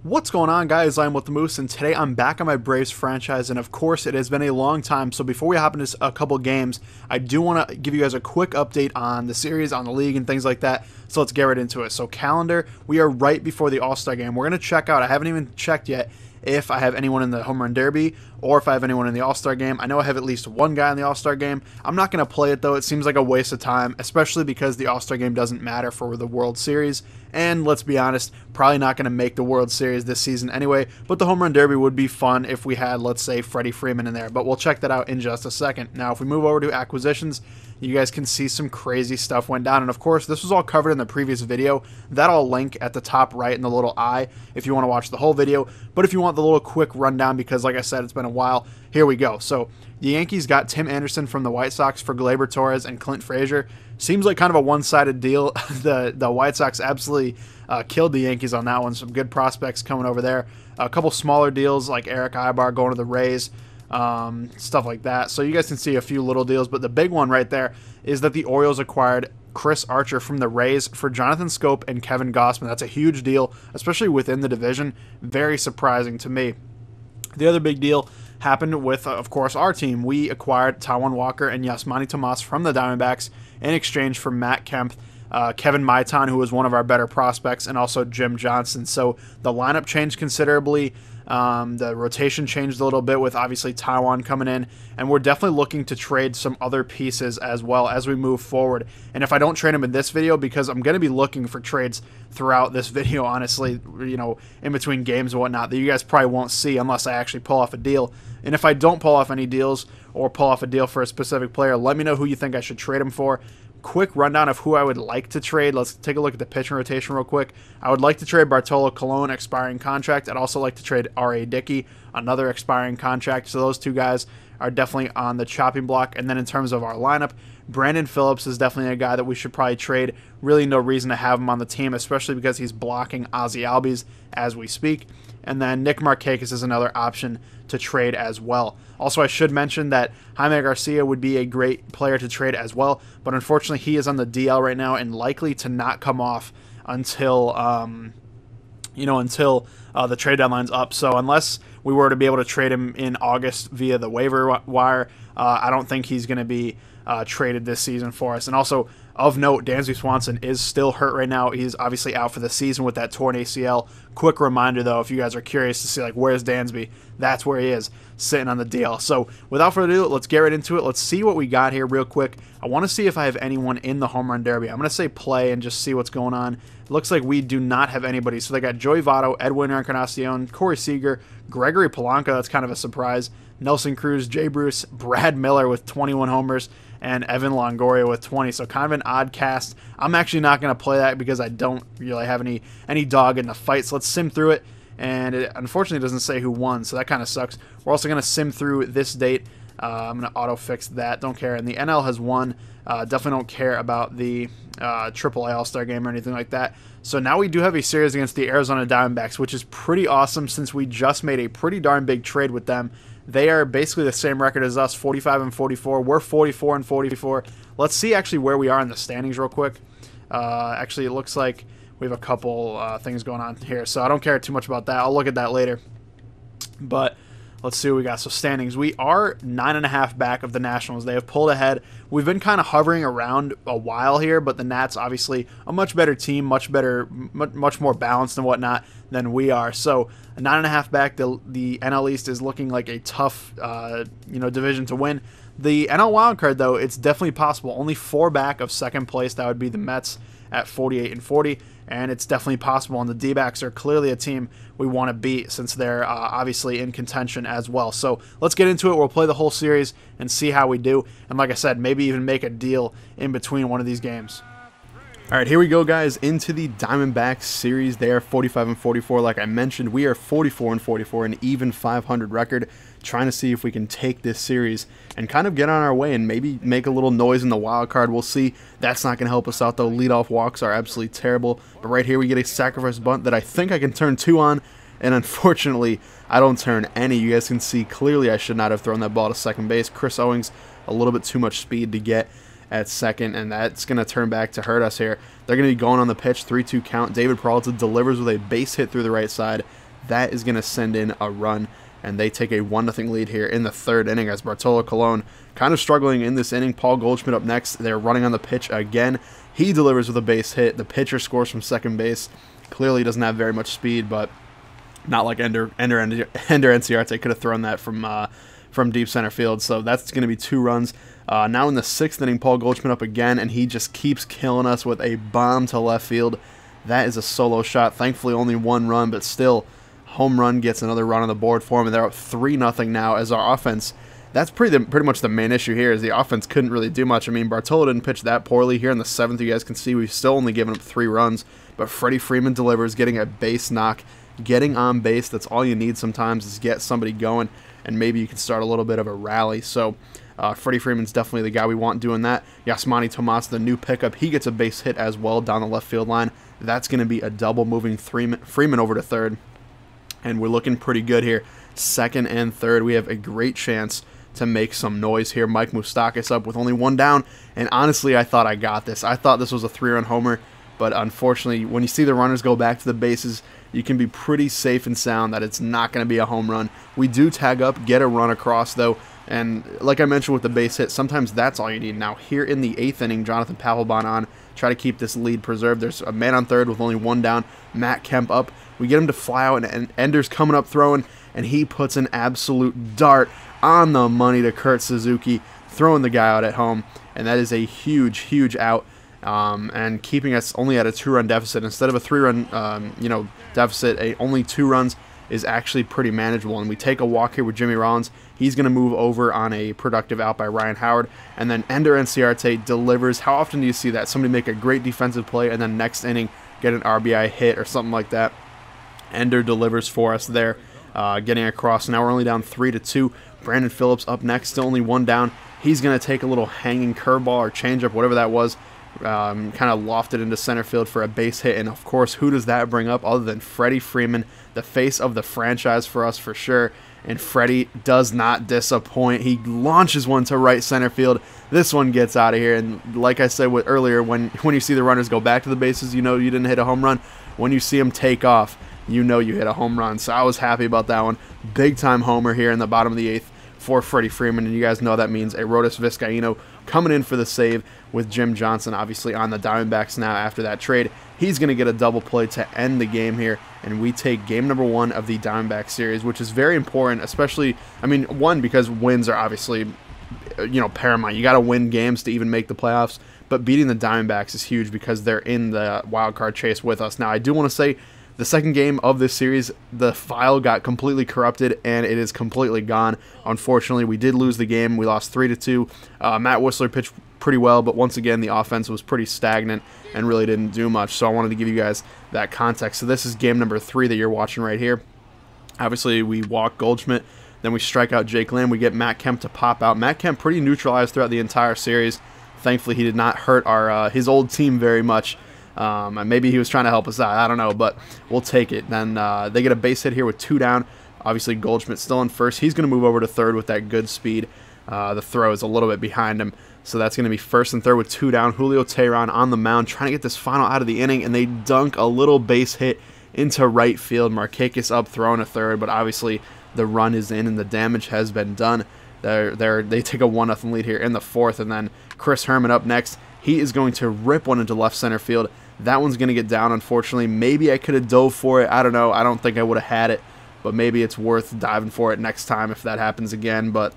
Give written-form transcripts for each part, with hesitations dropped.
What's going on, guys? I'm with the Moose, and today I'm back on my Braves franchise, and of course it has been a long time. So before we hop into a couple games, I do want to give you guys a quick update on the series, on the league, and things like that. So let's get right into it. So calendar, we are right before the All-Star game. We're going to check out, I haven't even checked yet, if I have anyone in the Home Run Derby or if I have anyone in the All-Star game. I know I have at least one guy in the All-Star game. I'm not going to play it, though. It seems like a waste of time, especially because the All-Star game doesn't matter for the World Series. And let's be honest, probably not going to make the World Series this season anyway, but the Home Run Derby would be fun if we had, let's say, Freddie Freeman in there. But we'll check that out in just a second. Now, if we move over to acquisitions, you guys can see some crazy stuff went down. And of course, this was all covered in the previous video. That I'll link at the top right in the little eye if you want to watch the whole video. But if you want the little quick rundown, because like I said, it's been a while, here we go. So the Yankees got Tim Anderson from the White Sox for Gleyber Torres and Clint Frazier. Seems like kind of a one-sided deal. The White Sox absolutely killed the Yankees on that one. Some good prospects coming over there. A couple smaller deals like Eric Ibar going to the Rays. Stuff like that. So you guys can see a few little deals, but the big one right there is that the Orioles acquired Chris Archer from the Rays for Jonathan Scope and Kevin Gossman. That's a huge deal, especially within the division. Very surprising to me. The other big deal happened with, of course, our team. We acquired Taijuan Walker and Yasmani Tomas from the Diamondbacks in exchange for Matt Kemp, Kevin Maitan, who was one of our better prospects, and also Jim Johnson. So the lineup changed considerably. The rotation changed a little bit with obviously Taijuan coming in, and we're definitely looking to trade some other pieces as well as we move forward. And if I don't trade them in this video, because I'm going to be looking for trades throughout this video, honestly, you know, in between games and whatnot, that you guys probably won't see unless I actually pull off a deal. And if I don't pull off any deals or pull off a deal for a specific player, let me know who you think I should trade him for. Quick rundown of who I would like to trade. Let's take a look at the pitching rotation real quick. I would like to trade Bartolo Colon, expiring contract. I'd also like to trade R.A. Dickey, another expiring contract. So those two guys are definitely on the chopping block. And then in terms of our lineup, Brandon Phillips is definitely a guy that we should probably trade. Really no reason to have him on the team, especially because he's blocking Ozzie Albies as we speak. And then Nick Markakis is another option to trade as well. Also, I should mention that Jaime Garcia would be a great player to trade as well, but unfortunately he is on the DL right now and likely to not come off until the trade deadline's up. So unless we were to be able to trade him in August via the waiver wire, I don't think he's going to be traded this season for us. And also, of note, Dansby Swanson is still hurt right now. He's obviously out for the season with that torn ACL. Quick reminder, though, if you guys are curious to see, like, where's Dansby, that's where he is, sitting on the DL. So without further ado, let's get right into it. Let's see what we got here real quick. I want to see if I have anyone in the Home Run Derby. I'm going to say play and just see what's going on. It looks like we do not have anybody. So they got Joey Votto, Edwin Encarnacion, Corey Seager, Gregory Polanco, that's kind of a surprise, Nelson Cruz, Jay Bruce, Brad Miller with 21 homers, and Evan Longoria with 20. So kind of an odd cast. I'm actually not going to play that because I don't really have any dog in the fight. So let's sim through it. And it unfortunately doesn't say who won, so that kind of sucks. We're also going to sim through this date. I'm going to auto-fix that. Don't care. And the NL has won. Definitely don't care about the AAA All-Star game or anything like that. So now we do have a series against the Arizona Diamondbacks, which is pretty awesome since we just made a pretty darn big trade with them. They are basically the same record as us, 45-44. We're 44-44. Let's see actually where we are in the standings real quick. Actually, it looks like we have a couple things going on here, so I don't care too much about that. I'll look at that later. But let's see what we got. So standings, we are 9.5 back of the Nationals. They have pulled ahead. We've been kind of hovering around a while here, but the Nats obviously a much better team, much more balanced and whatnot than we are. So 9.5 back. The NL East is looking like a tough division to win. The NL wildcard, though, it's definitely possible. Only 4 back of second place. That would be the Mets at 48-40. And it's definitely possible, and the D-backs are clearly a team we want to beat since they're obviously in contention as well. So let's get into it. We'll play the whole series and see how we do. And like I said, maybe even make a deal in between one of these games. All right, here we go, guys, into the Diamondbacks series. They are 45-44. Like I mentioned, we are 44-44, an even 500 record, trying to see if we can take this series and kind of get on our way and maybe make a little noise in the wild card. We'll see. That's not going to help us out, though. Leadoff walks are absolutely terrible. But right here, we get a sacrifice bunt that I think I can turn 2 on, and unfortunately, I don't turn any. You guys can see clearly I should not have thrown that ball to second base. Chris Owings, a little bit too much speed to get at second, and that's going to turn back to hurt us here. They're going to be going on the pitch, 3-2 count. David Peralta delivers with a base hit through the right side. That is going to send in a run, and they take a 1-0 lead here in the 3rd inning as Bartolo Colon kind of struggling in this inning. Paul Goldschmidt up next. They're running on the pitch again. He delivers with a base hit. The pitcher scores from second base. Clearly doesn't have very much speed, but not like Ender Enciarte could have thrown that from deep center field. So that's going to be 2 runs. Now in the 6th inning, Paul Goldschmidt up again, and he just keeps killing us with a bomb to left field. That is a solo shot. Thankfully, only 1 run, but still, home run gets another run on the board for him, and they're up 3-0 now as our offense. That's pretty much the main issue here is the offense couldn't really do much. I mean, Bartolo didn't pitch that poorly here in the 7th. You guys can see we've still only given up 3 runs, but Freddie Freeman delivers, getting a base knock, getting on base. That's all you need sometimes is get somebody going, and maybe you can start a little bit of a rally. So Freddie Freeman's definitely the guy we want doing that. Yasmani Tomas, the new pickup, he gets a base hit as well down the left field line. That's going to be a double, moving Freeman over to 3rd. And we're looking pretty good here. 2nd and 3rd, we have a great chance to make some noise here. Mike Moustakas up with only 1 down. And honestly, I thought I got this. I thought this was a 3-run homer. But unfortunately, when you see the runners go back to the bases, you can be pretty safe and sound that it's not going to be a home run. We do tag up, get a run across, though. And like I mentioned with the base hit, sometimes that's all you need. Now, here in the 8th inning, Jonathan Papelbon on, try to keep this lead preserved. There's a man on 3rd with only 1 down. Matt Kemp up. We get him to fly out, and Ender's coming up throwing, and he puts an absolute dart on the money to Kurt Suzuki, throwing the guy out at home. And that is a huge, huge out, and keeping us only at a 2-run deficit. Instead of a 3-run deficit, only 2 runs is actually pretty manageable. And we take a walk here with Jimmy Rollins. He's going to move over on a productive out by Ryan Howard. And then Ender Enciarte delivers. How often do you see that? Somebody make a great defensive play and then next inning get an RBI hit or something like that. Ender delivers for us there, getting across. Now we're only down 3-2. Brandon Phillips up next, still only 1 down. He's going to take a little hanging curveball or changeup, whatever that was, kind of lofted into center field for a base hit. And of course, who does that bring up other than Freddie Freeman, the face of the franchise for us for sure. And Freddie does not disappoint. He launches one to right center field. This one gets out of here. And like I said earlier, when you see the runners go back to the bases, you know you didn't hit a home run. When you see them take off, you know you hit a home run. So I was happy about that one. Big time homer here in the bottom of the 8th for Freddie Freeman, and you guys know that means Arodys Vizcaíno coming in for the save with Jim Johnson obviously on the Diamondbacks now after that trade. He's going to get a double play to end the game here, and we take game number 1 of the Diamondback series, which is very important, especially, I mean, 1, because wins are obviously, paramount. You got to win games to even make the playoffs, but beating the Diamondbacks is huge because they're in the wild card chase with us. Now, I do want to say, the second game of this series, the file got completely corrupted, and it is completely gone. Unfortunately, we did lose the game. We lost 3-2. Matt Whistler pitched pretty well, but once again, the offense was pretty stagnant and really didn't do much. So I wanted to give you guys that context. So this is game number 3 that you're watching right here. Obviously, we walk Goldschmidt. Then we strike out Jake Lamb. We get Matt Kemp to pop out. Matt Kemp pretty neutralized throughout the entire series. Thankfully, he did not hurt his old team very much. Maybe he was trying to help us out. I don't know, but we'll take it. Then they get a base hit here with 2 down. Obviously, Goldschmidt still in first. He's going to move over to 3rd with that good speed. The throw is a little bit behind him. So that's going to be 1st and 3rd with 2 down. Julio Teheran on the mound trying to get this final out of the inning, and they dunk a little base hit into right field. Markakis up throwing to 3rd, but obviously the run is in and the damage has been done. They take a 1-0 lead here in the 4th, and then Chris Herman up next. He is going to rip one into left center field. That one's going to get down, unfortunately. Maybe I could have dove for it. I don't know. I don't think I would have had it, but maybe it's worth diving for it next time if that happens again. But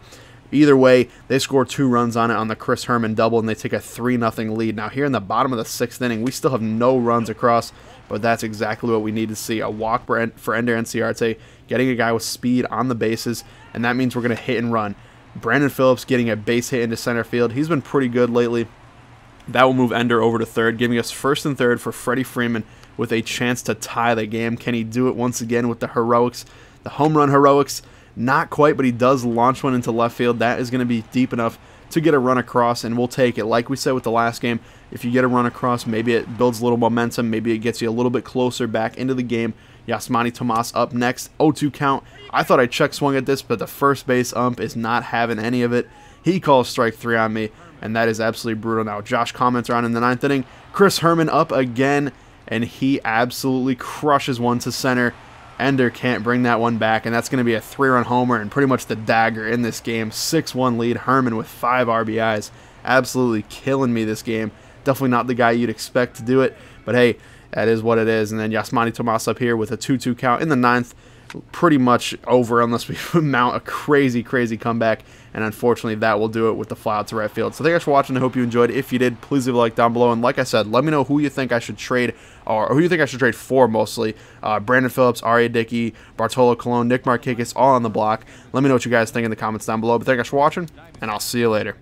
either way, they score 2 runs on it on the Chris Herman double, and they take a 3-0 lead. Now, here in the bottom of the 6th inning, we still have no runs across, but that's exactly what we need to see. A walk for Ender Enciarte, getting a guy with speed on the bases, and that means we're going to hit and run. Brandon Phillips getting a base hit into center field. He's been pretty good lately. That will move Ender over to 3rd, giving us 1st and 3rd for Freddie Freeman with a chance to tie the game. Can he do it once again with the heroics, the home run heroics? Not quite, but he does launch one into left field. That is going to be deep enough to get a run across, and we'll take it. Like we said with the last game, if you get a run across, maybe it builds a little momentum. Maybe it gets you a little bit closer back into the game. Yasmani Tomas up next, 0-2 count. I thought I check swung at this, but the first base ump is not having any of it. He calls strike 3 on me, and that is absolutely brutal. Now, Josh Comments on in the 9th inning. Chris Herman up again, and he absolutely crushes one to center. Ender can't bring that one back, and that's going to be a 3-run homer and pretty much the dagger in this game. 6-1 lead. Herman with 5 RBIs. Absolutely killing me this game. Definitely not the guy you'd expect to do it, but hey, that is what it is. And then Yasmani Tomas up here with a 2-2 count in the 9th. Pretty much over unless we mount a crazy comeback, and unfortunately that will do it with the fly out to right field. So thank you guys for watching. I hope you enjoyed. If you did, please leave a like down below, and like I said, let me know who you think I should trade, or who you think I should trade for mostly. Brandon Phillips, R.A. Dickey, Bartolo Colon, Nick Markakis, all on the block. Let me know what you guys think in the comments down below. But thank you guys for watching, and I'll see you later.